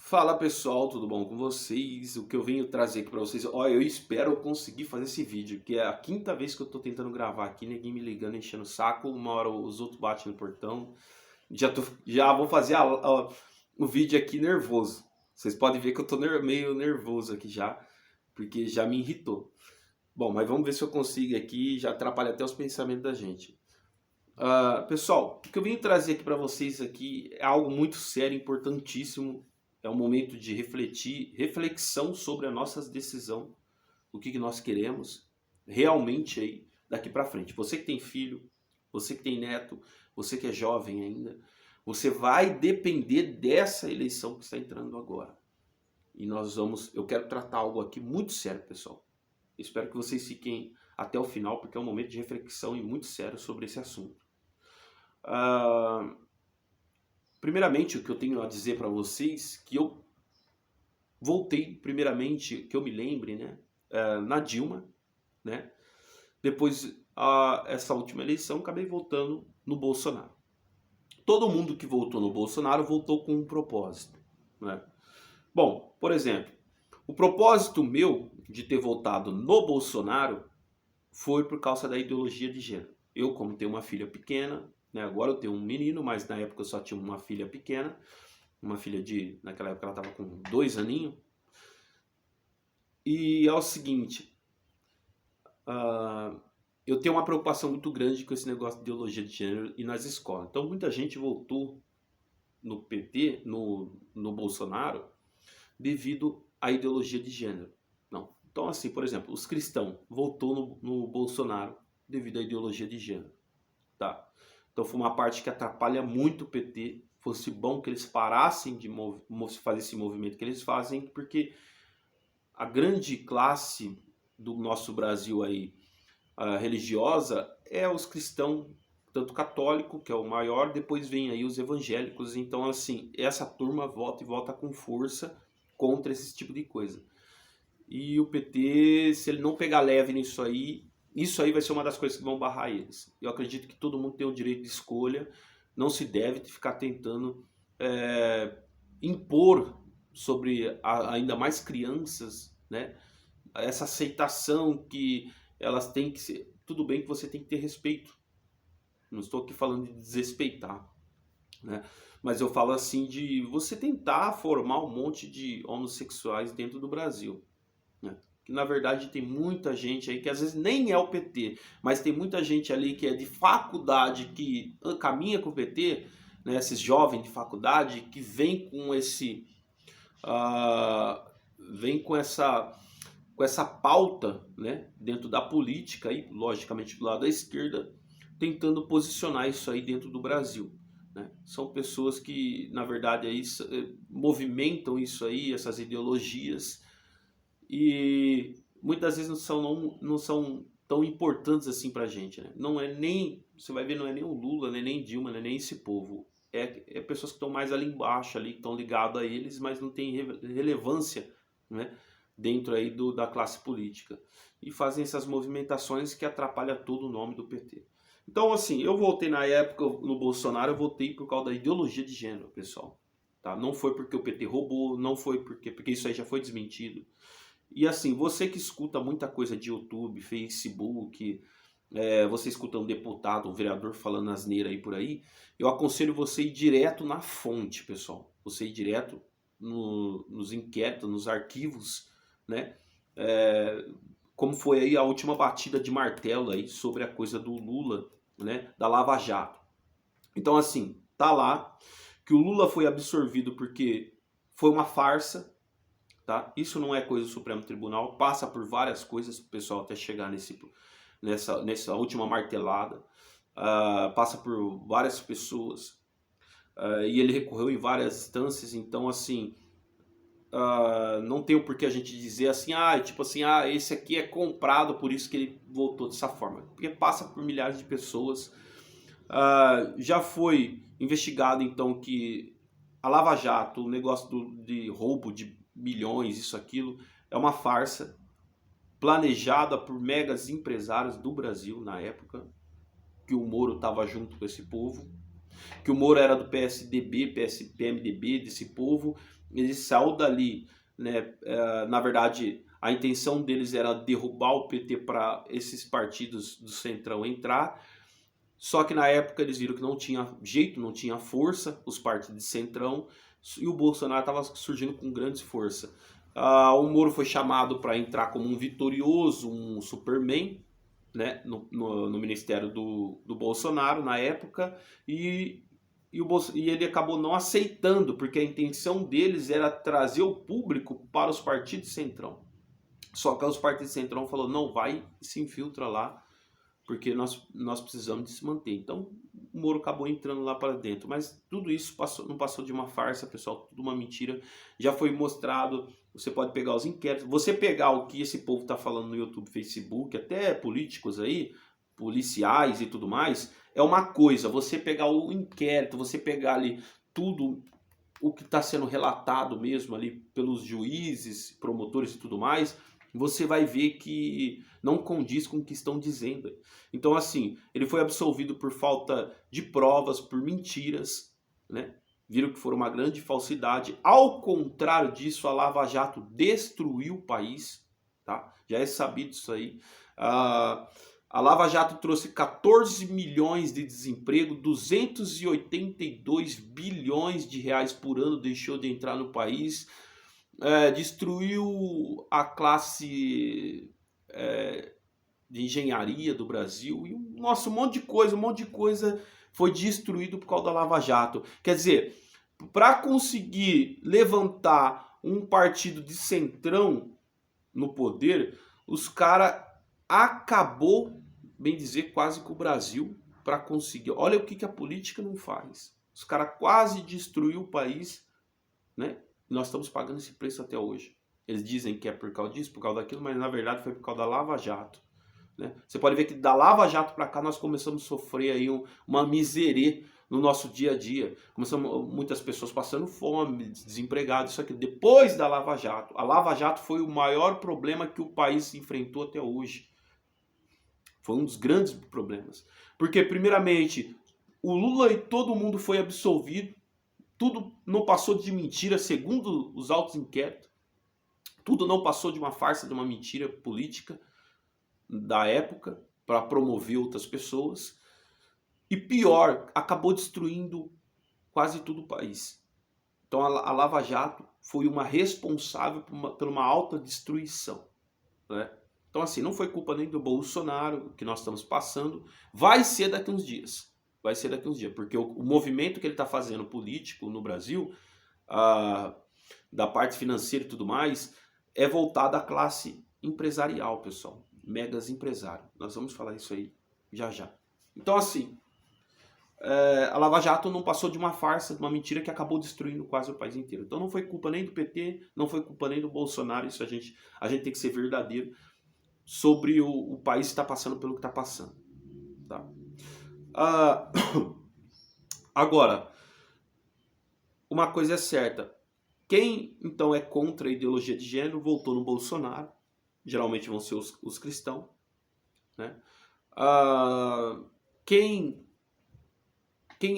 Fala pessoal, tudo bom com vocês? O que eu venho trazer aqui pra vocês, eu espero conseguir fazer esse vídeo, que é a quinta vez que eu tô tentando gravar aqui, ninguém me ligando, enchendo o saco, uma hora os outros batem no portão, já vou fazer o vídeo aqui nervoso. Vocês podem ver que eu tô meio nervoso aqui já, porque já me irritou. Bom, mas vamos ver se eu consigo aqui, já atrapalha até os pensamentos da gente. Pessoal, o que eu vim trazer aqui para vocês aqui é algo muito sério, importantíssimo. É um momento de refletir, reflexão sobre a nossa decisão, o que nós queremos realmente aí daqui para frente. Você que tem filho, você que tem neto, você que é jovem ainda, você vai depender dessa eleição que está entrando agora. E eu quero tratar algo aqui muito sério, pessoal. Espero que vocês fiquem até o final, porque é um momento de reflexão e muito sério sobre esse assunto. Primeiramente, o que eu tenho a dizer para vocês, que eu voltei, primeiramente, que eu me lembre, né, na Dilma, né, depois, essa última eleição, acabei voltando no Bolsonaro. Todo mundo que votou no Bolsonaro votou com um propósito, né? Bom, por exemplo, o propósito meu de ter votado no Bolsonaro foi por causa da ideologia de gênero. Eu, como tenho uma filha pequena, né, agora eu tenho um menino, mas na época eu só tinha uma filha pequena, uma filha naquela época ela estava com 2 aninhos. E é o seguinte, eu tenho uma preocupação muito grande com esse negócio de ideologia de gênero e nas escolas. Então muita gente votou no PT, no Bolsonaro, devido à ideologia de gênero. Não. Então assim, por exemplo, os cristãos votou no Bolsonaro devido à ideologia de gênero. Tá? Então foi uma parte que atrapalha muito o PT. Fosse bom que eles parassem de fazer esse movimento que eles fazem, porque a grande classe do nosso Brasil aí, religiosa, é os cristãos, tanto católico, que é o maior, depois vem aí os evangélicos. Então assim, essa turma vota e vota com força contra esse tipo de coisa. E o PT, se ele não pegar leve nisso aí, isso aí vai ser uma das coisas que vão barrar eles. Eu acredito que todo mundo tem o direito de escolha, não se deve ficar tentando impor sobre ainda mais crianças, né, essa aceitação que elas têm que ser. Tudo bem que você tem que ter respeito, não estou aqui falando de desrespeitar, né? Mas eu falo assim de você tentar formar um monte de homossexuais dentro do Brasil, né? Que na verdade tem muita gente aí que às vezes nem é o PT, mas tem muita gente ali que é de faculdade, que caminha com o PT, né? Esses jovens de faculdade que vem com vem com essa pauta, né? Dentro da política aí, logicamente do lado da esquerda, tentando posicionar isso aí dentro do Brasil, né? São pessoas que na verdade aí movimentam isso aí, essas ideologias, e muitas vezes não são tão importantes assim pra gente, né? Não é nem, você vai ver, não é nem o Lula, nem Dilma, nem esse povo. É pessoas que estão mais ali embaixo, ali, que estão ligadas a eles, mas não tem relevância, né, dentro aí da classe política. E fazem essas movimentações que atrapalham todo o nome do PT. Então, assim, eu voltei na época no Bolsonaro, eu votei por causa da ideologia de gênero, pessoal. Tá? Não foi porque o PT roubou, não foi porque isso aí já foi desmentido. E assim, você que escuta muita coisa de YouTube, Facebook, você escuta um deputado, um vereador falando asneira aí por aí, eu aconselho você ir direto na fonte, pessoal. Você ir direto nos inquéritos, nos arquivos, né? Como foi aí a última batida de martelo aí sobre a coisa do Lula, né? Da Lava Jato. Então assim, tá lá que o Lula foi absorvido porque foi uma farsa. Tá? Isso não é coisa do Supremo Tribunal, passa por várias coisas para o pessoal até chegar nessa última martelada, passa por várias pessoas, e ele recorreu em várias instâncias. Então assim, não tem o porquê a gente dizer assim, tipo assim, esse aqui é comprado, por isso que ele votou dessa forma, porque passa por milhares de pessoas. Já foi investigado então que a Lava Jato, o negócio de roubo de milhões, isso, aquilo, é uma farsa planejada por megas empresários do Brasil na época, que o Moro estava junto com esse povo. que o Moro era do PSDB, PMDB, desse povo, ele saiu dali, né? Na verdade, a intenção deles era derrubar o PT para esses partidos do Centrão entrar, só que na época eles viram que não tinha jeito, não tinha força, os partidos de Centrão, e o Bolsonaro estava surgindo com grande força. O Moro foi chamado para entrar como um vitorioso, um Superman, né, no ministério do Bolsonaro na época, e ele acabou não aceitando, porque a intenção deles era trazer o público para os partidos Centrão. Só que os partidos Centrão falou, não, vai e se infiltra lá, porque nós precisamos de se manter. Então o Moro acabou entrando lá para dentro, mas tudo isso não passou de uma farsa, pessoal, tudo uma mentira. Já foi mostrado, você pode pegar os inquéritos, você pegar o que esse povo está falando no YouTube, Facebook, até políticos aí, policiais e tudo mais, é uma coisa. Você pegar o inquérito, você pegar ali tudo o que está sendo relatado mesmo ali pelos juízes, promotores e tudo mais, você vai ver que não condiz com o que estão dizendo. Então, assim, ele foi absolvido por falta de provas, por mentiras, né? Viram que foi uma grande falsidade. Ao contrário disso, a Lava Jato destruiu o país, tá? Já é sabido isso aí. A Lava Jato trouxe 14 milhões de desemprego, 282 bilhões de reais por ano deixou de entrar no país. Destruiu a classe de engenharia do Brasil e nossa, um monte de coisa foi destruído por causa da Lava Jato. Quer dizer, para conseguir levantar um partido de centrão no poder, os caras acabou, bem dizer, quase com o Brasil para conseguir. Olha o que a política não faz. Os caras quase destruiu o país, né? Nós estamos pagando esse preço até hoje. Eles dizem que é por causa disso, por causa daquilo, mas na verdade foi por causa da Lava Jato, né? Você pode ver que da Lava Jato para cá nós começamos a sofrer aí uma miséria no nosso dia a dia. Começamos muitas pessoas passando fome, desempregados, isso aqui. Depois da Lava Jato, a Lava Jato foi o maior problema que o país enfrentou até hoje. Foi um dos grandes problemas. Porque, primeiramente, o Lula e todo mundo foi absolvido. Tudo não passou de mentira, segundo os autos inquéritos. Tudo não passou de uma farsa, de uma mentira política da época para promover outras pessoas. E pior, acabou destruindo quase todo o país. Então a Lava Jato foi uma responsável por uma alta destruição, né? Então assim, não foi culpa nem do Bolsonaro que nós estamos passando. Vai ser daqui uns dias. Vai ser daqui uns dias, porque o movimento que ele está fazendo político no Brasil, da parte financeira e tudo mais, é voltado à classe empresarial, pessoal. Megas empresário. Nós vamos falar isso aí já já. Então assim, a Lava Jato não passou de uma farsa, de uma mentira que acabou destruindo quase o país inteiro. Então não foi culpa nem do PT, não foi culpa nem do Bolsonaro. Isso a gente tem que ser verdadeiro sobre o país que está passando pelo que está passando, tá? Agora, uma coisa é certa. Quem então é contra a ideologia de gênero voltou no Bolsonaro. Geralmente vão ser os cristãos, né? Quem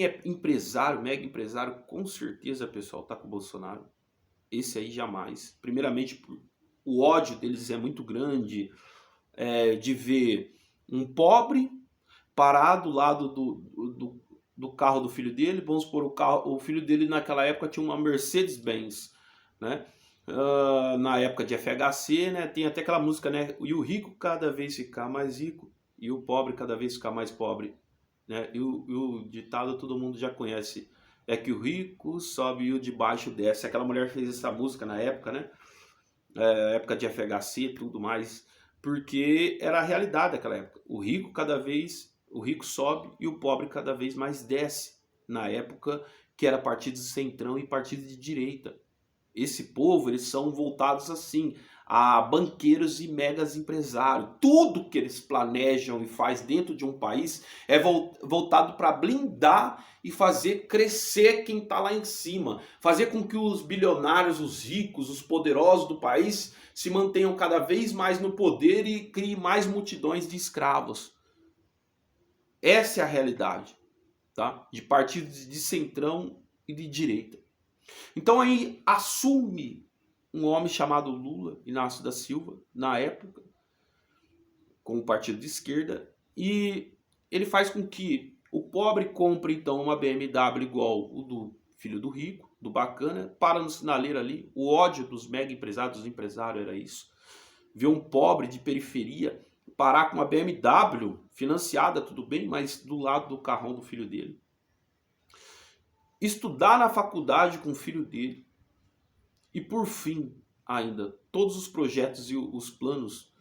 é empresário, mega empresário, com certeza, pessoal, tá com o Bolsonaro. Esse aí jamais. Primeiramente, o ódio deles é muito grande, de ver um pobre parar do lado do carro do filho dele. Vamos supor, o filho dele naquela época tinha uma Mercedes-Benz, né? Na época de FHC, né? Tem até aquela música, né? E o rico cada vez ficar mais rico e o pobre cada vez ficar mais pobre, né? E o ditado todo mundo já conhece, é que o rico sobe e o de baixo desce. Aquela mulher fez essa música na época, né? Época de FHC e tudo mais, porque era a realidade daquela época. O rico sobe e o pobre cada vez mais desce, na época que era partido de centrão e partido de direita. Esse povo, eles são voltados assim, a banqueiros e megas empresários. Tudo que eles planejam e faz dentro de um país é voltado para blindar e fazer crescer quem está lá em cima. Fazer com que os bilionários, os ricos, os poderosos do país se mantenham cada vez mais no poder e criem mais multidões de escravos. Essa é a realidade. tá? De partidos de centrão e de direita. Então aí assume um homem chamado Lula Inácio da Silva, na época, com o partido de esquerda, e ele faz com que o pobre compre então uma BMW igual o do filho do rico, do bacana, para no sinaleiro ali. O ódio dos mega empresários, dos empresários era isso. Ver um pobre de periferia parar com uma BMW financiada, tudo bem, mas do lado do carrão do filho dele. Estudar na faculdade com o filho dele. E por fim, ainda, todos os projetos e os planos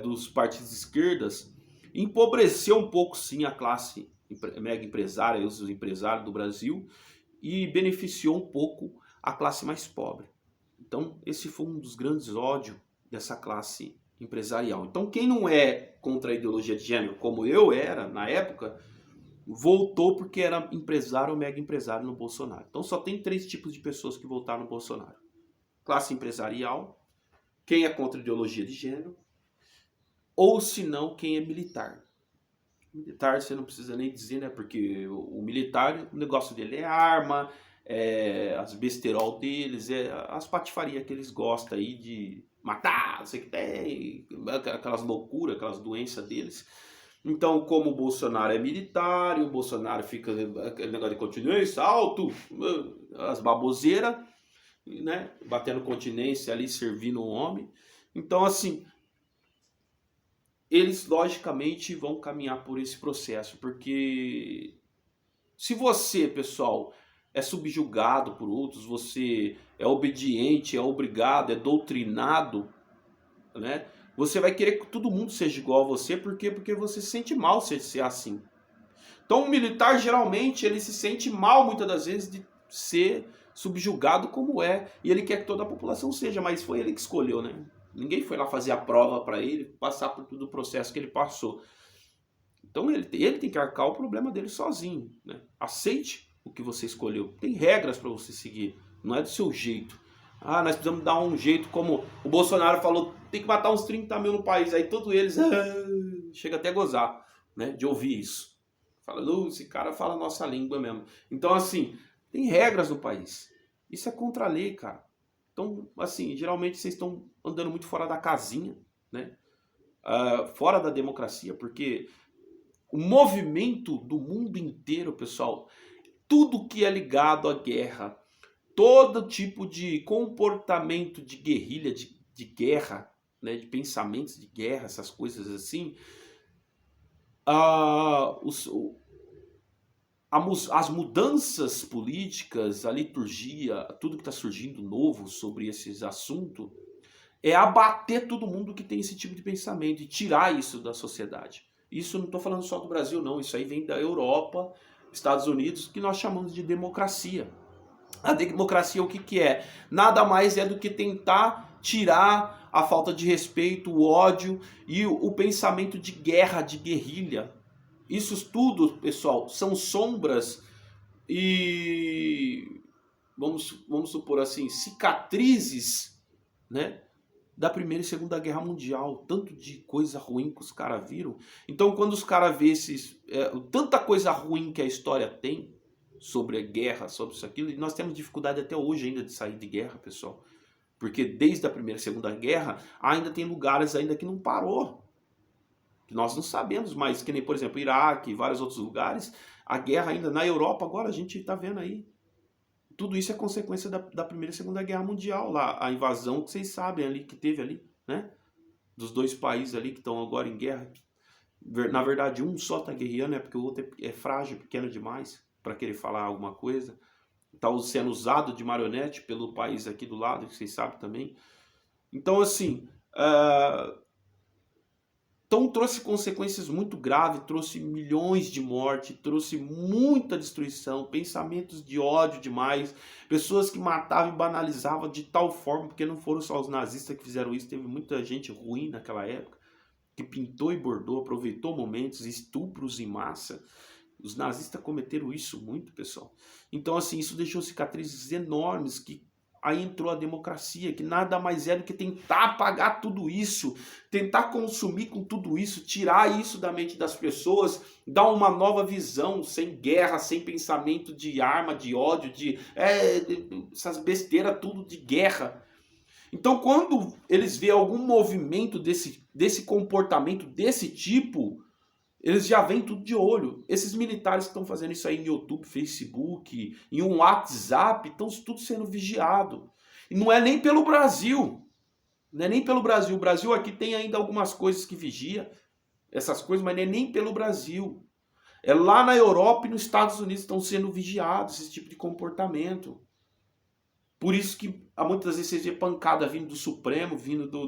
dos partidos de esquerdas empobreceu um pouco sim a classe mega empresária, os empresários do Brasil, e beneficiou um pouco a classe mais pobre. Então esse foi um dos grandes ódios dessa classe empresarial. Então quem não é contra a ideologia de gênero, como eu era na época, voltou porque era empresário ou mega empresário no Bolsonaro. Então só tem 3 tipos de pessoas que votaram no Bolsonaro: classe empresarial, quem é contra a ideologia de gênero, ou se não, quem é militar. Militar você não precisa nem dizer, né? Porque o militar, o negócio dele é arma, as besterol deles, as patifarias que eles gostam aí de matar, não sei o que tem, aquelas loucuras, aquelas doenças deles. Então, como o Bolsonaro é militar, e o Bolsonaro fica aquele negócio de continência, alto, as baboseiras, né? Batendo continência ali, servindo o homem. Então, assim, eles logicamente vão caminhar por esse processo, porque se você, pessoal, é subjugado por outros, você é obediente, é obrigado, é doutrinado, né? Você vai querer que todo mundo seja igual a você, por quê? Porque você se sente mal se ser assim. Então o militar geralmente ele se sente mal muitas das vezes de ser subjugado como é, e ele quer que toda a população seja, mas foi ele que escolheu, né? Ninguém foi lá fazer a prova para ele, passar por todo o processo que ele passou. Então ele tem que arcar o problema dele sozinho, né? Aceite o que você escolheu. Tem regras para você seguir, não é do seu jeito. Ah, nós precisamos dar um jeito, como o Bolsonaro falou, tem que matar uns 30 mil no país. Aí todos eles chega até a gozar, né, de ouvir isso. Fala, esse cara fala a nossa língua mesmo. Então assim, tem regras no país. Isso é contra a lei, cara. Então, assim, geralmente vocês estão andando muito fora da casinha, né? Fora da democracia, porque o movimento do mundo inteiro, pessoal, tudo que é ligado à guerra, todo tipo de comportamento de guerrilha, de guerra, né, de pensamentos de guerra, essas coisas assim, as mudanças políticas, a liturgia, tudo que está surgindo novo sobre esses assuntos, é abater todo mundo que tem esse tipo de pensamento e tirar isso da sociedade. Isso não estou falando só do Brasil, não. Isso aí vem da Europa, Estados Unidos, que nós chamamos de democracia. A democracia o que é? Nada mais é do que tentar tirar a falta de respeito, o ódio e o pensamento de guerra, de guerrilha. Isso tudo, pessoal, são sombras e, vamos supor assim, cicatrizes, né, da Primeira e Segunda Guerra Mundial. Tanto de coisa ruim que os caras viram. Então quando os caras vê tanta coisa ruim que a história tem sobre a guerra, sobre isso aquilo, e nós temos dificuldade até hoje ainda de sair de guerra, pessoal. Porque desde a Primeira e Segunda Guerra ainda tem lugares ainda que não parou. Que nós não sabemos mais, que nem, por exemplo, Iraque e vários outros lugares, a guerra ainda na Europa, agora a gente está vendo aí. Tudo isso é consequência da Primeira e Segunda Guerra Mundial, lá, a invasão que vocês sabem ali, que teve ali, né? Dos 2 países ali que estão agora em guerra. Na verdade, um só está guerreando, porque o outro é frágil, pequeno demais para querer falar alguma coisa. Está sendo usado de marionete pelo país aqui do lado, que vocês sabem também. Então, assim, então trouxe consequências muito graves, trouxe milhões de mortes, trouxe muita destruição, pensamentos de ódio demais, pessoas que matavam e banalizavam de tal forma, porque não foram só os nazistas que fizeram isso, teve muita gente ruim naquela época, que pintou e bordou, aproveitou momentos, estupros em massa. Os nazistas cometeram isso muito, pessoal. Então, assim, isso deixou cicatrizes enormes que Aí entrou a democracia, que nada mais é do que tentar apagar tudo isso, tentar consumir com tudo isso, tirar isso da mente das pessoas, dar uma nova visão, sem guerra, sem pensamento de arma, de ódio, essas besteiras tudo de guerra. Então quando eles veem algum movimento desse comportamento, desse tipo, eles já vêm tudo de olho. Esses militares que estão fazendo isso aí em YouTube, Facebook, em um WhatsApp, estão tudo sendo vigiado. E não é nem pelo Brasil. Não é nem pelo Brasil. O Brasil aqui tem ainda algumas coisas que vigia essas coisas, mas não é nem pelo Brasil. É lá na Europa e nos Estados Unidos estão sendo vigiados esse tipo de comportamento. Por isso que muitas vezes você vê pancada vindo do Supremo, vindo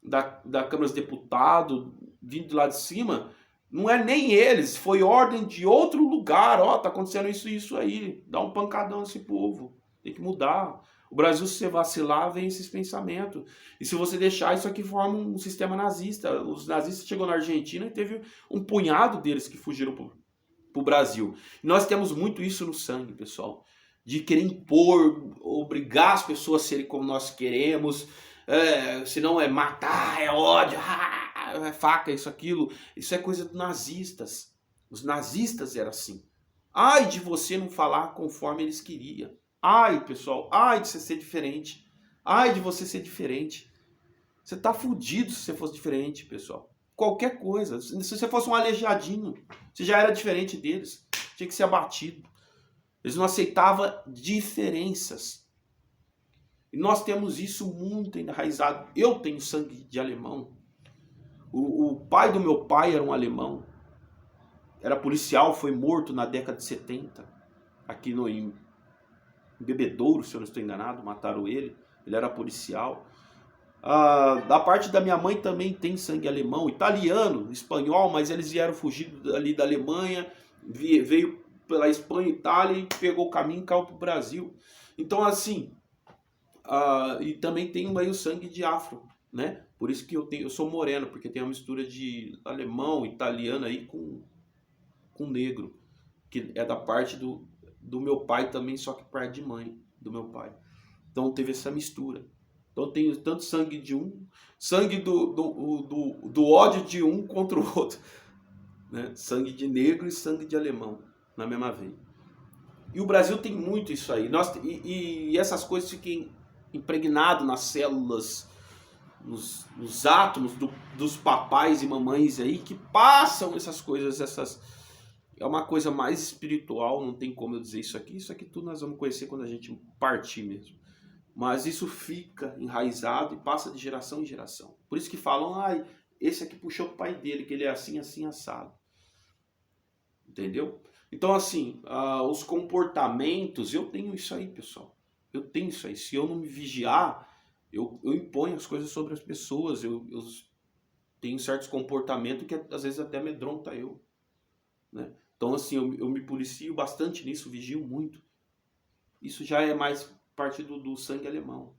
da Câmara dos Deputados, vindo de lá de cima. Não é nem eles, foi ordem de outro lugar. Ó, tá acontecendo isso aí. Dá um pancadão nesse povo. Tem que mudar. O Brasil, se você vacilar, vem esses pensamentos. E se você deixar, isso aqui forma um sistema nazista. Os nazistas chegou na Argentina e teve um punhado deles que fugiram pro Brasil. E nós temos muito isso no sangue, pessoal. De querer impor, obrigar as pessoas a serem como nós queremos. Senão é matar, é ódio, é faca, isso, aquilo. Isso é coisa dos nazistas. Os nazistas eram assim. Ai de você não falar conforme eles queriam. Ai, pessoal, ai de você ser diferente. Ai de você ser diferente. Você tá fudido se você fosse diferente, pessoal. Qualquer coisa. Se você fosse um aleijadinho, você já era diferente deles. Tinha que ser abatido. Eles não aceitavam diferenças. E nós temos isso muito enraizado. Eu tenho sangue de alemão. O pai do meu pai era um alemão. Era policial, foi morto na década de 70. Aqui em Bebedouro, se eu não estou enganado, mataram ele. Ele era policial. Da parte da minha mãe também tem sangue alemão, italiano, espanhol, mas eles vieram fugindo ali da Alemanha, veio pela Espanha, Itália e pegou o caminho e caiu para o Brasil. Então assim, e também tenho aí o sangue de afro, né? Por isso que eu sou moreno, porque tem uma mistura de alemão, italiano aí com negro, que é da parte do meu pai também, só que parte de mãe do meu pai. Então teve essa mistura. Então eu tenho tanto sangue de um, sangue do ódio de um contra o outro, né? Sangue de negro e sangue de alemão na mesma veia. E o Brasil tem muito isso aí. E essas coisas ficam impregnadas nas células, nos átomos dos papais e mamães aí que passam essas coisas, é uma coisa mais espiritual, não tem como eu dizer isso aqui tudo nós vamos conhecer quando a gente partir mesmo. Mas isso fica enraizado e passa de geração em geração. Por isso que falam, esse aqui puxou o pai dele, que ele é assim, assim, assado. Entendeu? Então assim, os comportamentos, eu tenho isso aí, pessoal. Eu tenho isso aí. Se eu não me vigiar, eu imponho as coisas sobre as pessoas. Eu tenho certos comportamentos que às vezes até amedronta eu, né? Então assim, eu me policio bastante nisso, vigio muito. Isso já é mais parte do sangue alemão,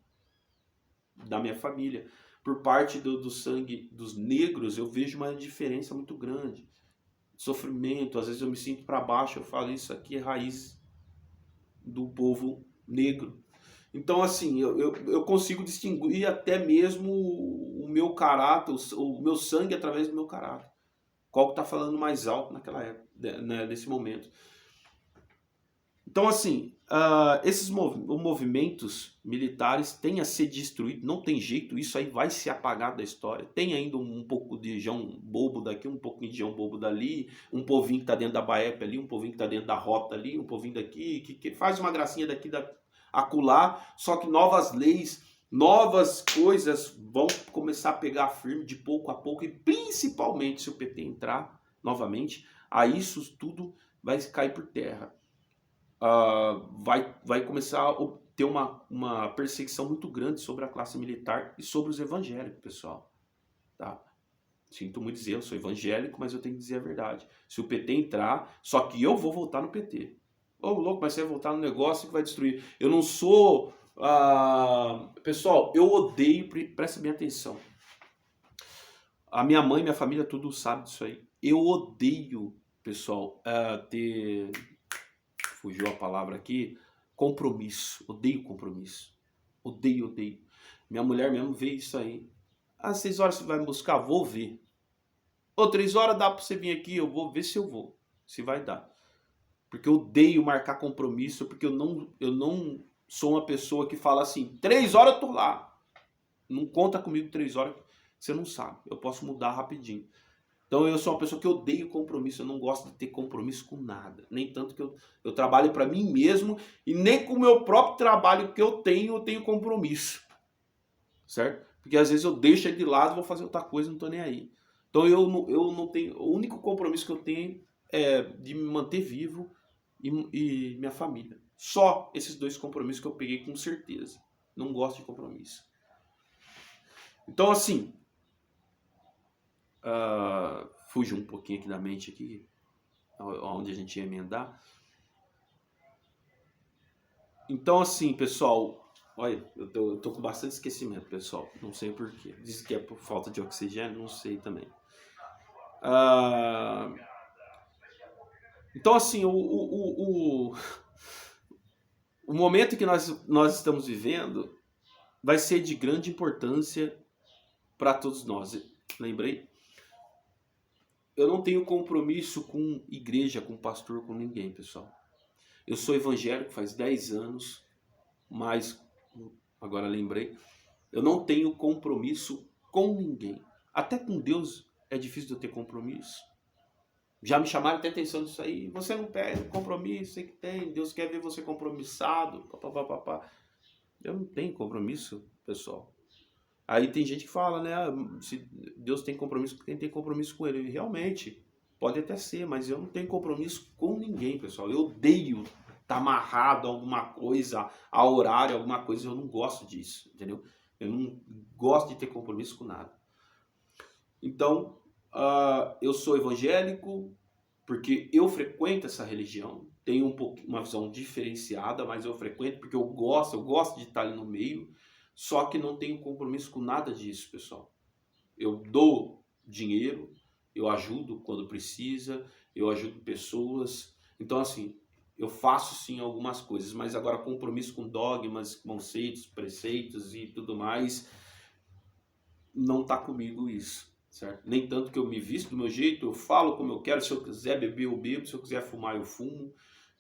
da minha família. Por parte do sangue dos negros, eu vejo uma diferença muito grande. Sofrimento, às vezes eu me sinto para baixo, eu falo, isso aqui é raiz do povo negro. Então assim, eu consigo distinguir até mesmo o meu caráter, o meu sangue através do meu caráter. Qual que está falando mais alto naquela época, né, nesse momento. Então assim, esses movimentos militares têm a ser destruídos, não tem jeito, isso aí vai se apagar da história. Tem ainda um pouco de João bobo daqui, um pouquinho de João bobo dali, um povinho que está dentro da Baep ali, um povinho que está dentro da rota ali, um povinho daqui, que faz uma gracinha daqui acolá, só que novas leis, novas coisas vão começar a pegar firme de pouco a pouco, e principalmente se o PT entrar novamente, aí isso tudo vai cair por terra. Vai começar a ter uma perseguição muito grande sobre a classe militar e sobre os evangélicos, pessoal. Tá? Sinto muito dizer, eu sou evangélico, mas eu tenho que dizer a verdade. Se o PT entrar, só que eu vou votar no PT. Ô, louco, mas você vai votar no negócio que vai destruir. Eu não sou... pessoal, eu odeio, presta bem atenção. A minha mãe, minha família, tudo sabe disso aí. Eu odeio, pessoal, ter... fugiu a palavra aqui, compromisso, odeio compromisso. Odeio, odeio. Minha mulher mesmo vê isso aí. Às 6 horas você vai me buscar? Vou ver. Ô, 3 horas dá pra você vir aqui? Eu vou ver se eu vou. Se vai dar. Porque eu odeio marcar compromisso, porque eu não sou uma pessoa que fala assim, 3 horas eu tô lá. Não conta comigo 3 horas, você não sabe. Eu posso mudar rapidinho. Então eu sou uma pessoa que odeio compromisso, eu não gosto de ter compromisso com nada. Nem tanto que eu trabalho para mim mesmo e nem com o meu próprio trabalho que eu tenho compromisso. Certo? Porque às vezes eu deixo ele de lado, vou fazer outra coisa, não tô nem aí. Então eu não tenho, o único compromisso que eu tenho é de me manter vivo e minha família. Só esses 2 compromissos que eu peguei com certeza. Não gosto de compromisso. Então assim, fujo um pouquinho aqui da mente aqui, onde a gente ia emendar. Então assim, pessoal, olha, eu tô com bastante esquecimento, pessoal. Não sei porquê. Diz que é por falta de oxigênio, não sei também. Então assim, o momento que nós estamos vivendo vai ser de grande importância para todos nós. Lembrei? Eu não tenho compromisso com igreja, com pastor, com ninguém, pessoal. Eu sou evangélico faz 10 anos, mas, agora lembrei, eu não tenho compromisso com ninguém. Até com Deus é difícil de eu ter compromisso. Já me chamaram até atenção disso aí. Você não tem compromisso, sei que tem. Deus quer ver você compromissado. Papapá. Eu não tenho compromisso, pessoal. Aí tem gente que fala, né? Se Deus tem compromisso com quem tem compromisso com ele. E realmente, pode até ser, mas eu não tenho compromisso com ninguém, pessoal. Eu odeio estar amarrado a alguma coisa, a horário, alguma coisa. Eu não gosto disso, entendeu? Eu não gosto de ter compromisso com nada. Então, eu sou evangélico porque eu frequento essa religião. Tenho uma visão diferenciada, mas eu frequento porque eu gosto de estar ali no meio. Só que não tenho compromisso com nada disso, pessoal. Eu dou dinheiro, eu ajudo quando precisa, eu ajudo pessoas. Então, assim, eu faço sim algumas coisas, mas agora compromisso com dogmas, conceitos, preceitos e tudo mais, não está comigo isso, certo? Nem tanto que eu me visto do meu jeito, eu falo como eu quero, se eu quiser beber eu bebo, se eu quiser fumar eu fumo.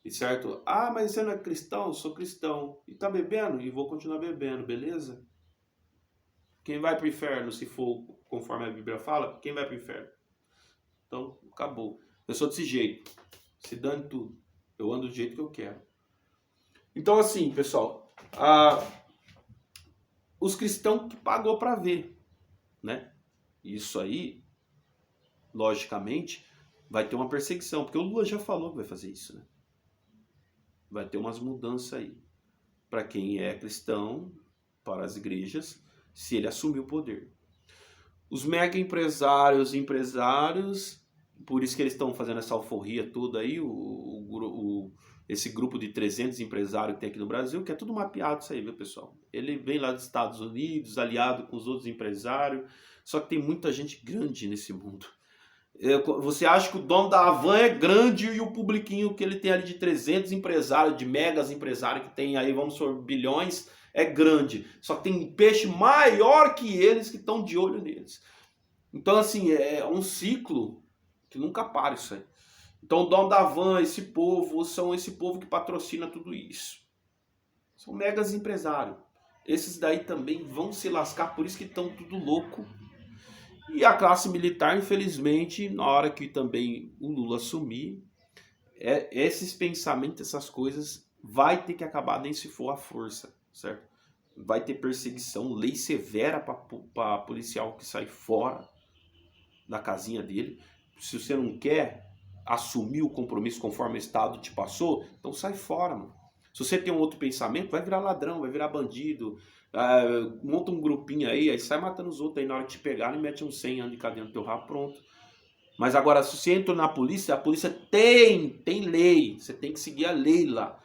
Certo? Ah, mas você não é cristão? Eu sou cristão. E tá bebendo? E vou continuar bebendo, beleza? Quem vai pro inferno, se for conforme a Bíblia fala, quem vai pro inferno? Então, acabou. Eu sou desse jeito. Se dane tudo. Eu ando do jeito que eu quero. Então, assim, pessoal, os cristãos que pagou para ver, né? Isso aí, logicamente, vai ter uma perseguição, porque o Lula já falou que vai fazer isso, né? Vai ter umas mudanças aí. Para quem é cristão, para as igrejas, se ele assumir o poder. Os mega empresários, por isso que eles estão fazendo essa alforria toda aí, esse grupo de 300 empresários que tem aqui no Brasil, que é tudo mapeado isso aí, viu, pessoal? Ele vem lá dos Estados Unidos, aliado com os outros empresários, só que tem muita gente grande nesse mundo. Você acha que o dono da Havan é grande e o publiquinho que ele tem ali de 300 empresários, de megas empresários que tem aí, vamos supor, bilhões, é grande. Só que tem peixe maior que eles que estão de olho neles. Então, assim, é um ciclo que nunca para isso aí. Então, o dono da Havan, esse povo que patrocina tudo isso. São megas empresários. Esses daí também vão se lascar, por isso que estão tudo louco. E a classe militar, infelizmente, na hora que também o Lula assumir, esses pensamentos, essas coisas, vai ter que acabar nem se for à força, certo? Vai ter perseguição, lei severa para policial que sai fora da casinha dele. Se você não quer assumir o compromisso conforme o Estado te passou, então sai fora, mano. Se você tem um outro pensamento, vai virar ladrão, vai virar bandido, monta um grupinho aí sai matando os outros aí na hora que te pegarem e mete uns 100 anos de cadeia no teu rabo, pronto. Mas agora, se você entra na polícia, a polícia tem lei, você tem que seguir a lei lá.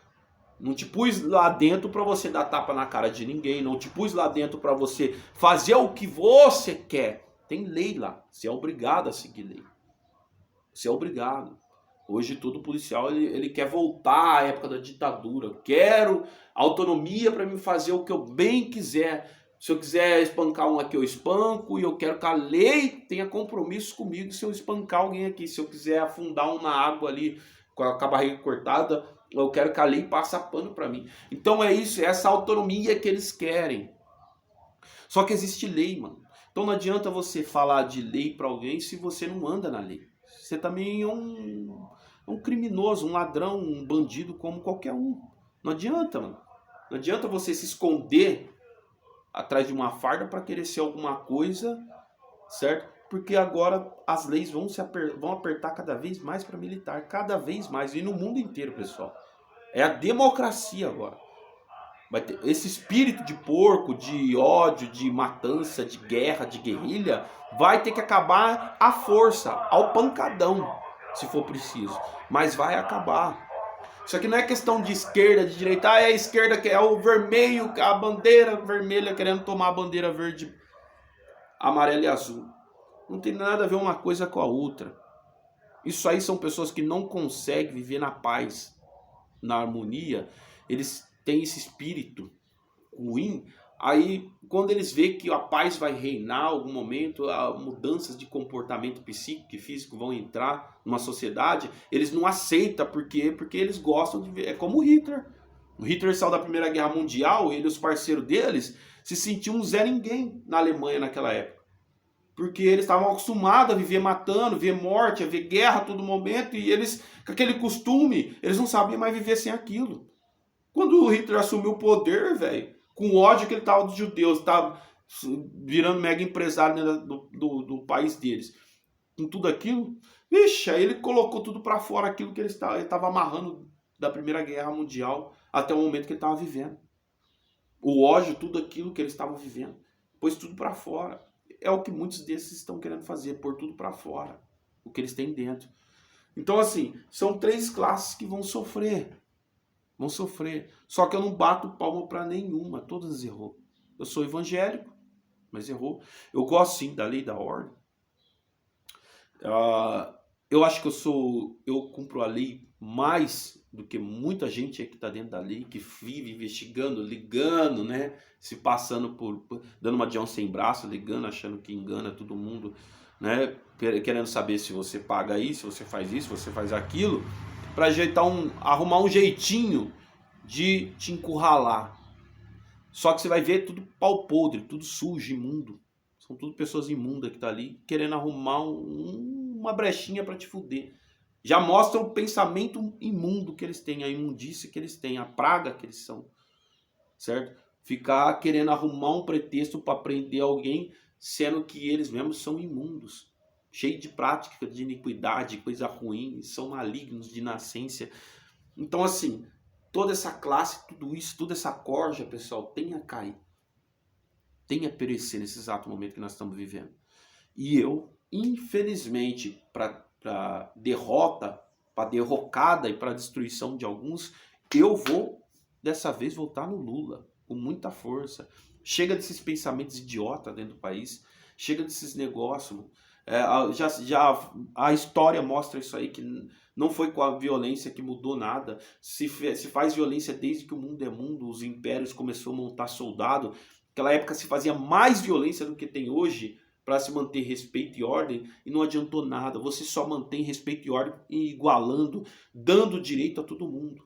Não te pus lá dentro para você dar tapa na cara de ninguém, não te pus lá dentro para você fazer o que você quer. Tem lei lá, você é obrigado a seguir lei. Você é obrigado. Hoje todo policial ele quer voltar à época da ditadura. Quero autonomia para me fazer o que eu bem quiser. Se eu quiser espancar um aqui, eu espanco. E eu quero que a lei tenha compromisso comigo se eu espancar alguém aqui. Se eu quiser afundar um na água ali com a barriga cortada, eu quero que a lei passe pano para mim. Então é isso, é essa autonomia que eles querem. Só que existe lei, mano. Então não adianta você falar de lei para alguém se você não anda na lei. Você também é um criminoso, um ladrão, um bandido como qualquer um. Não adianta, mano. Não adianta você se esconder atrás de uma farda para querer ser alguma coisa, certo? Porque agora as leis vão apertar cada vez mais para militar, cada vez mais. E no mundo inteiro, pessoal. É a democracia agora. Vai ter esse espírito de porco, de ódio, de matança, de guerra, de guerrilha, vai ter que acabar à força, ao pancadão, se for preciso. Mas vai acabar. Isso aqui não é questão de esquerda, de direita. Ah, é a esquerda que é o vermelho, a bandeira vermelha querendo tomar a bandeira verde, amarela e azul. Não tem nada a ver uma coisa com a outra. Isso aí são pessoas que não conseguem viver na paz, na harmonia. Eles têm esse espírito ruim. Aí, quando eles veem que a paz vai reinar em algum momento, mudanças de comportamento psíquico e físico vão entrar numa sociedade, eles não aceitam. Por quê? Porque eles gostam de ver. É como o Hitler. O Hitler saiu da Primeira Guerra Mundial, ele e os parceiros deles se sentiam um Zé Ninguém na Alemanha naquela época. Porque eles estavam acostumados a viver matando, ver morte, a ver guerra a todo momento, e eles, com aquele costume, eles não sabiam mais viver sem aquilo. Quando o Hitler assumiu o poder, velho, com o ódio que ele tava dos judeus, tava virando mega empresário do país deles, com tudo aquilo, vixe, aí ele colocou tudo para fora, aquilo que ele estava amarrando da Primeira Guerra Mundial até o momento que ele estava vivendo. O ódio, tudo aquilo que eles estavam vivendo, pôs tudo para fora. É o que muitos desses estão querendo fazer, pôr tudo para fora, o que eles têm dentro. Então, assim, são 3 classes que vão sofrer. Vão sofrer. Só que eu não bato palma para nenhuma, todas errou. Eu sou evangélico, mas errou. Eu gosto sim da lei e da ordem. Eu acho que eu cumpro a lei mais do que muita gente que está dentro da lei, que vive investigando, ligando, né? Se passando dando uma de um sem braço, ligando, achando que engana todo mundo, né? Querendo saber se você paga isso, se você faz isso, se você faz aquilo, para arrumar um jeitinho de te encurralar. Só que você vai ver tudo pau podre, tudo sujo, imundo. São tudo pessoas imundas que tá ali querendo arrumar uma brechinha para te fuder. Já mostra o pensamento imundo que eles têm, a imundícia que eles têm, a praga que eles são, certo? Ficar querendo arrumar um pretexto para prender alguém, sendo que eles mesmos são imundos, cheios de prática de iniquidade, coisa ruim, são malignos de nascença. Então, assim, toda essa classe, tudo isso, toda essa corja, pessoal, tem a cair, tem a perecer nesse exato momento que nós estamos vivendo. E eu, infelizmente, para derrota, para derrocada e para destruição de alguns, eu vou, dessa vez, votar no Lula, com muita força. Chega desses pensamentos idiotas dentro do país, chega desses negócios. A história mostra isso aí, que não foi com a violência que mudou nada. Se faz violência desde que o mundo é mundo, os impérios começaram a montar soldado. Naquela época se fazia mais violência do que tem hoje, para se manter respeito e ordem, e não adiantou nada. Você só mantém respeito e ordem igualando, dando direito a todo mundo.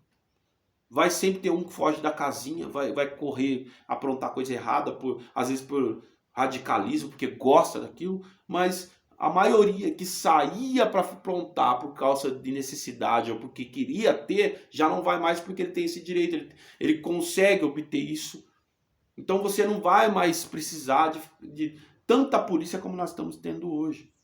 Vai sempre ter um que foge da casinha, vai correr, aprontar coisa errada, às vezes por radicalismo, porque gosta daquilo, mas a maioria que saía para aprontar por causa de necessidade ou porque queria ter, já não vai mais porque ele tem esse direito, ele consegue obter isso. Então você não vai mais precisar de tanta polícia como nós estamos tendo hoje.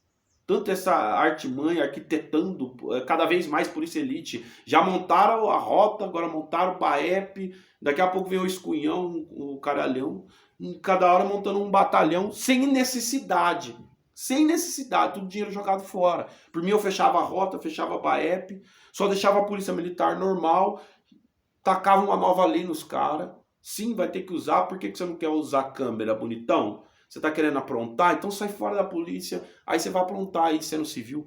Tanto essa artimanha, arquitetando cada vez mais polícia elite. Já montaram a rota, agora montaram o BAEP, daqui a pouco vem o escunhão, o caralhão, cada hora montando um batalhão sem necessidade. Sem necessidade, tudo dinheiro jogado fora. Por mim eu fechava a rota, fechava a BAEP, só deixava a polícia militar normal, tacava uma nova lei nos caras. Sim, vai ter que usar, por que você não quer usar câmera, bonitão? Você tá querendo aprontar? Então sai fora da polícia, aí você vai aprontar aí sendo civil.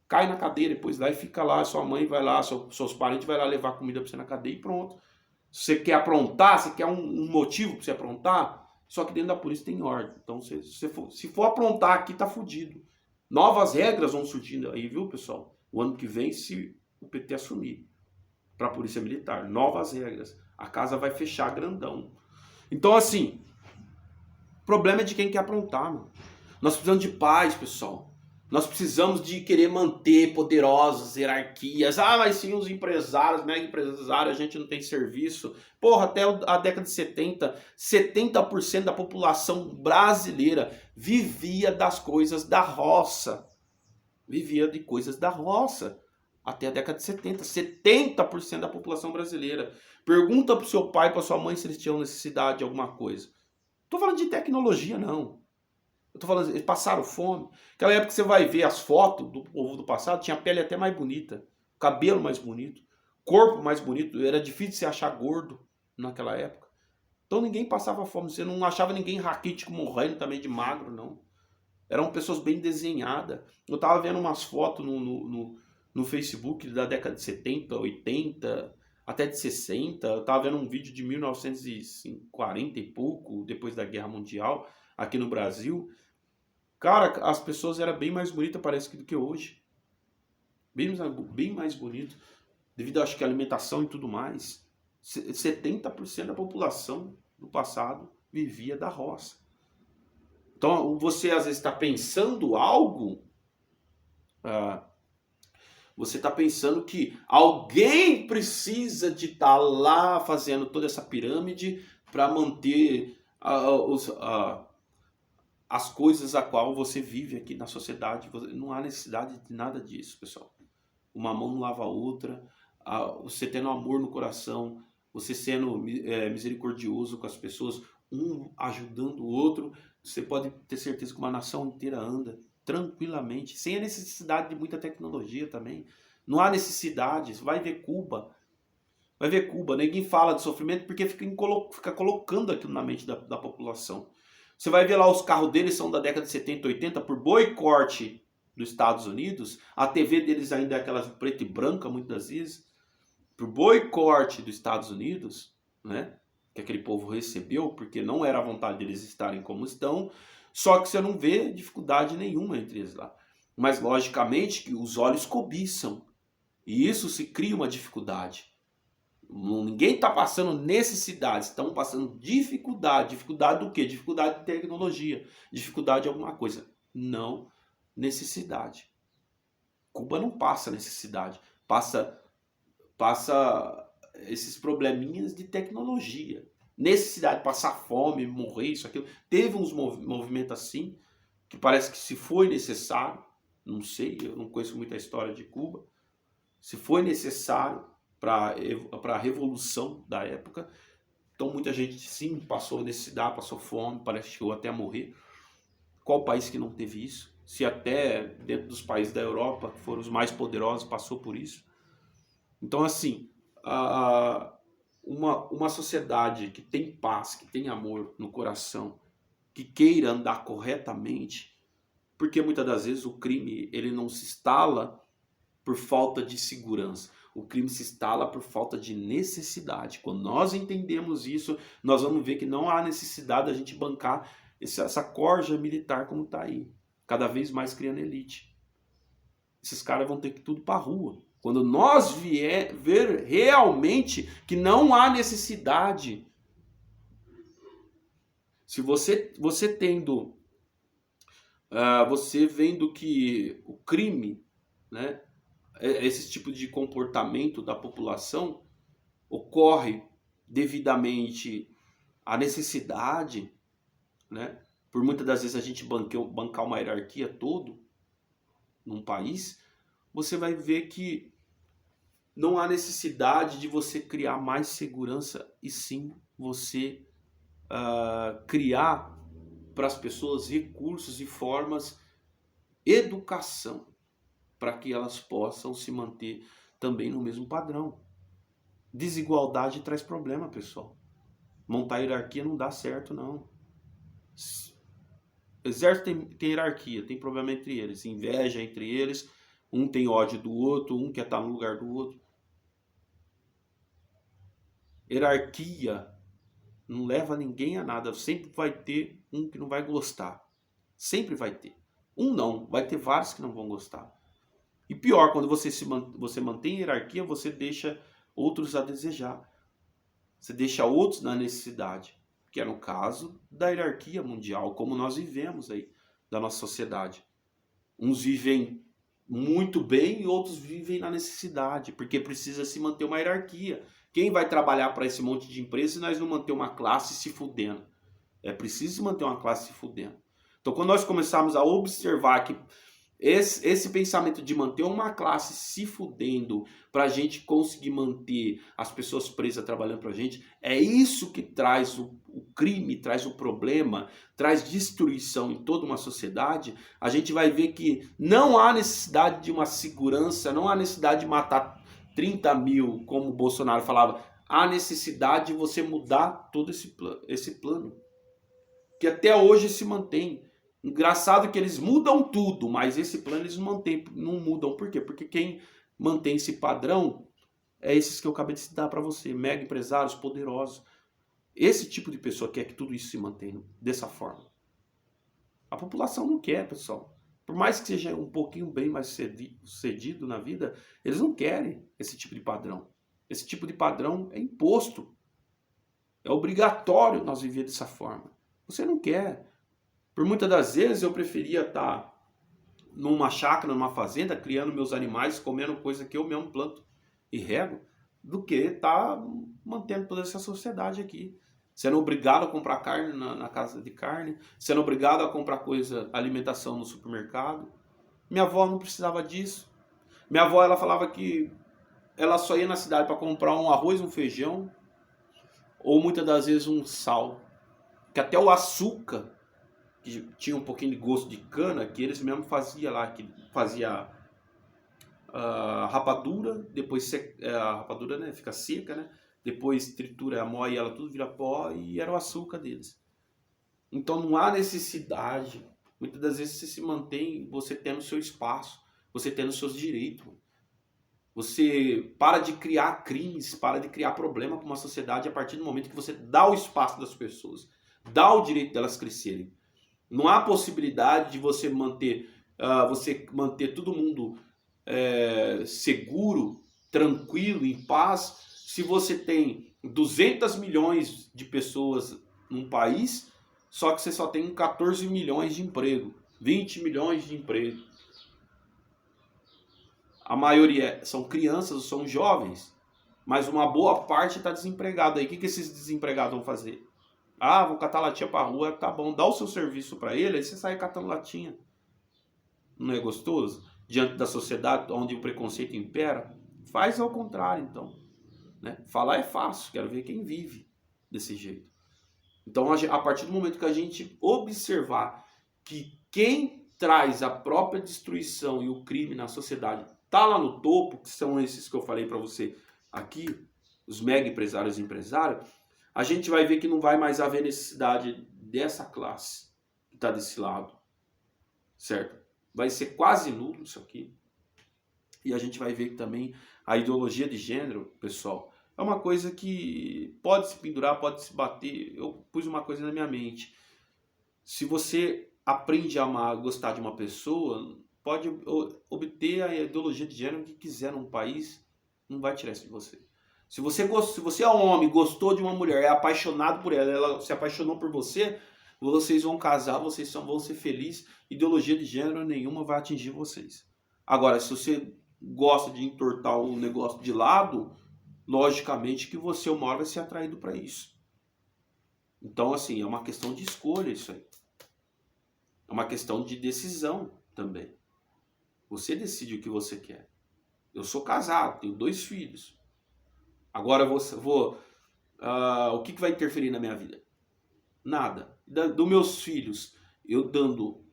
cai na cadeia depois lá e fica lá, sua mãe vai lá, seus parentes vai lá levar comida para você na cadeia e pronto. Se você quer aprontar, você quer um motivo para você aprontar, só que dentro da polícia tem ordem. Então, se for aprontar aqui, tá fudido. Novas regras vão surgindo aí, viu, pessoal? O ano que vem, se o PT assumir para a Polícia Militar, novas regras. A casa vai fechar grandão. Então, assim, o problema é de quem quer aprontar, mano. Nós precisamos de paz, pessoal. Nós precisamos de querer manter poderosas hierarquias. Ah, mas sim, os empresários, mega empresários, a gente não tem serviço. Porra, até a década de 70, 70% da população brasileira vivia das coisas da roça. Vivia de coisas da roça. Até a década de 70. 70% da população brasileira. Pergunta pro seu pai e pra sua mãe se eles tinham necessidade de alguma coisa. Tô falando de tecnologia, não. Eu tô falando, eles passaram fome. Aquela época que você vai ver as fotos do povo do passado, tinha a pele até mais bonita, cabelo mais bonito, corpo mais bonito. Era difícil você achar gordo naquela época. Então ninguém passava fome. Você não achava ninguém raquítico morrendo também de magro, não. Eram pessoas bem desenhadas. Eu tava vendo umas fotos no Facebook da década de 70, 80, até de 60. Eu tava vendo um vídeo de 1940 e pouco, depois da Guerra Mundial, aqui no Brasil. Cara, as pessoas eram bem mais bonitas, parece, do que hoje. Bem mais bonito. Devido, acho que, à alimentação e tudo mais. 70% da população do passado vivia da roça. Então, você às vezes está pensando algo... você está pensando que alguém precisa de estar lá fazendo toda essa pirâmide para manter as coisas a qual você vive aqui na sociedade. Não há necessidade de nada disso, pessoal. Uma mão não lava a outra. Você tendo amor no coração, você sendo misericordioso com as pessoas, um ajudando o outro, você pode ter certeza que uma nação inteira anda tranquilamente, sem a necessidade de muita tecnologia também. Não há necessidade. Você vai ver Cuba. Ninguém fala de sofrimento porque fica colocando aquilo na mente da população. Você vai ver lá, os carros deles são da década de 70, 80, por boicote dos Estados Unidos. A TV deles ainda é aquela preta e branca, muitas vezes. Por boicote dos Estados Unidos, né? Que aquele povo recebeu, porque não era a vontade deles estarem como estão. Só que você não vê dificuldade nenhuma entre eles lá. Mas, logicamente, que os olhos cobiçam. E isso se cria uma dificuldade. Ninguém está passando necessidade, estão passando dificuldade. Dificuldade do quê? Dificuldade de tecnologia, dificuldade de alguma coisa. Não necessidade. Cuba não passa necessidade, passa esses probleminhas de tecnologia. Necessidade, passar fome, morrer, isso, aquilo. Teve uns movimentos assim, que parece que se foi necessário, não sei, eu não conheço muita história de Cuba, se foi necessário para a revolução da época. Então muita gente sim passou necessidade, passou fome, parece que chegou até a morrer. Qual país que não teve isso? Se até dentro dos países da Europa, que foram os mais poderosos, passou por isso. Então, assim, uma sociedade que tem paz, que tem amor no coração, que queira andar corretamente, porque muitas das vezes o crime ele não se instala por falta de segurança. O crime se instala por falta de necessidade. Quando nós entendemos isso, nós vamos ver que não há necessidade da gente bancar essa corja militar como está aí. Cada vez mais criando elite. Esses caras vão ter que ir tudo para a rua. Quando nós ver realmente que não há necessidade. Se você tendo... você vendo que o crime, né, esse tipo de comportamento da população ocorre devidamente à necessidade, né? Por muitas das vezes a gente bancar uma hierarquia todo num país, você vai ver que não há necessidade de você criar mais segurança, e sim você criar para as pessoas recursos e formas, educação, para que elas possam se manter também no mesmo padrão. Desigualdade traz problema, pessoal. Montar hierarquia não dá certo, não. Exército tem hierarquia, tem problema entre eles, inveja entre eles, Um tem ódio do outro, um quer estar no lugar do outro. Hierarquia não leva ninguém a nada. Sempre vai ter um que não vai gostar. Sempre vai ter. Um não, vai ter vários que não vão gostar. E pior, quando você mantém hierarquia, você deixa outros a desejar. Você deixa outros na necessidade. Que é no caso da hierarquia mundial, como nós vivemos aí, da nossa sociedade. Uns vivem muito bem e outros vivem na necessidade, porque precisa se manter uma hierarquia. Quem vai trabalhar para esse monte de empresas se nós não manter uma classe se fudendo? É preciso manter uma classe se fudendo. Então, quando nós começarmos a observar que esse pensamento de manter uma classe se fudendo para a gente conseguir manter as pessoas presas trabalhando para a gente, é isso que traz o crime, traz o problema, traz destruição em toda uma sociedade. A gente vai ver que não há necessidade de uma segurança, não há necessidade de matar 30 mil, como o Bolsonaro falava. Há necessidade de você mudar todo esse plano, que até hoje se mantém. Engraçado que eles mudam tudo, mas esse plano eles não mudam. Por quê? Porque quem mantém esse padrão é esses que eu acabei de citar para você, mega empresários poderosos. Esse tipo de pessoa quer que tudo isso se mantenha dessa forma. A população não quer, pessoal. Por mais que seja um pouquinho bem mais sucedido na vida, eles não querem esse tipo de padrão. Esse tipo de padrão é imposto. É obrigatório nós viver dessa forma. Você não quer. Por muitas das vezes eu preferia estar numa chácara, numa fazenda, criando meus animais, comendo coisa que eu mesmo planto e rego, do que estar mantendo toda essa sociedade aqui. Sendo obrigado a comprar carne na casa de carne, sendo obrigado a comprar alimentação no supermercado. Minha avó não precisava disso. Minha avó, ela falava que ela só ia na cidade para comprar um arroz, um feijão, ou muitas das vezes um sal. Que até o açúcar, que tinha um pouquinho de gosto de cana, que eles mesmo faziam lá, que fazia rapadura, depois a rapadura, né, fica seca, né? Depois tritura, moe ela tudo, vira pó e era o açúcar deles. Então não há necessidade. Muitas das vezes você se mantém você tendo seu espaço, você tendo seus direitos. Você para de criar crimes, para de criar problema para uma sociedade a partir do momento que você dá o espaço das pessoas, dá o direito delas crescerem. Não há possibilidade de você manter todo mundo seguro, tranquilo, em paz, se você tem 200 milhões de pessoas num país, só que você só tem 14 milhões de emprego, 20 milhões de emprego. A maioria são crianças, são jovens, mas uma boa parte está desempregada. Aí o que esses desempregados vão fazer? Ah, vou catar latinha pra rua, tá bom, dá o seu serviço para ele, aí você sai catando latinha. Não é gostoso? Diante da sociedade onde o preconceito impera, faz ao contrário, então. Né? Falar é fácil, quero ver quem vive desse jeito. Então, a partir do momento que a gente observar que quem traz a própria destruição e o crime na sociedade tá lá no topo, que são esses que eu falei para você aqui, os mega empresários e empresários, a gente vai ver que não vai mais haver necessidade dessa classe que está desse lado, certo? Vai ser quase nulo isso aqui. E a gente vai ver que também a ideologia de gênero, pessoal, é uma coisa que pode se pendurar, pode se bater. Eu pus uma coisa na minha mente. Se você aprende a amar, gostar de uma pessoa, pode obter a ideologia de gênero que quiser num país, não vai tirar isso de você. Se você é um homem, gostou de uma mulher, é apaixonado por ela, ela se apaixonou por você, vocês vão casar, vocês vão ser felizes, ideologia de gênero nenhuma vai atingir vocês. Agora, se você gosta de entortar o negócio de lado, logicamente que você uma hora vai ser atraído para isso. Então, assim, é uma questão de escolha isso aí. É uma questão de decisão também. Você decide o que você quer. Eu sou casado, tenho 2 filhos. Agora o que vai interferir na minha vida? Nada. Dos meus filhos, eu dando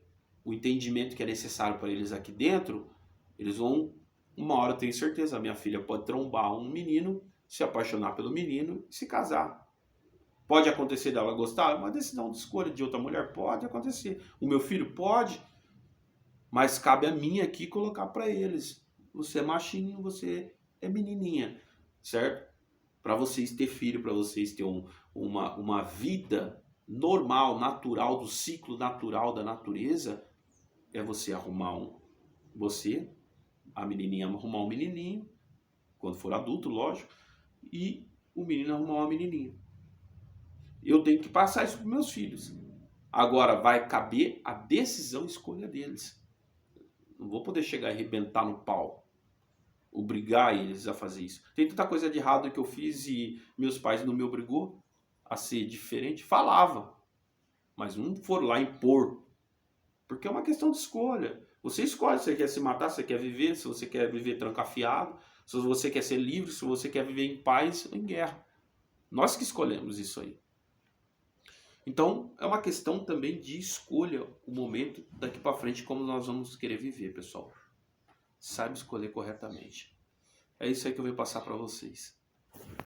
o entendimento que é necessário para eles aqui dentro, eles vão, uma hora eu tenho certeza, a minha filha pode trombar um menino, se apaixonar pelo menino e se casar. Pode acontecer dela gostar? É uma decisão de escolha de outra mulher? Pode acontecer. O meu filho pode, Mas cabe a mim aqui colocar para eles. Você é machinho, você é menininha, certo? Para vocês ter filho, para vocês ter uma vida normal, natural, do ciclo natural da natureza, é você arrumar a menininha arrumar um menininho, quando for adulto, lógico, e o menino arrumar uma menininha. Eu tenho que passar isso para meus filhos. Agora vai caber a decisão e escolha deles. Não vou poder chegar e arrebentar no pau, obrigar eles a fazer isso. Tem tanta coisa de errado que eu fiz e meus pais não me obrigou a ser diferente. Falava, mas não foram lá impor. Porque é uma questão de escolha. Você escolhe se você quer se matar, se você quer viver, se você quer viver trancafiado, se você quer ser livre, se você quer viver em paz ou em guerra. Nós que escolhemos isso aí. Então, é uma questão também de escolha, o momento daqui para frente, como nós vamos querer viver, pessoal. Saiba escolher corretamente. É isso aí que eu vou passar para vocês.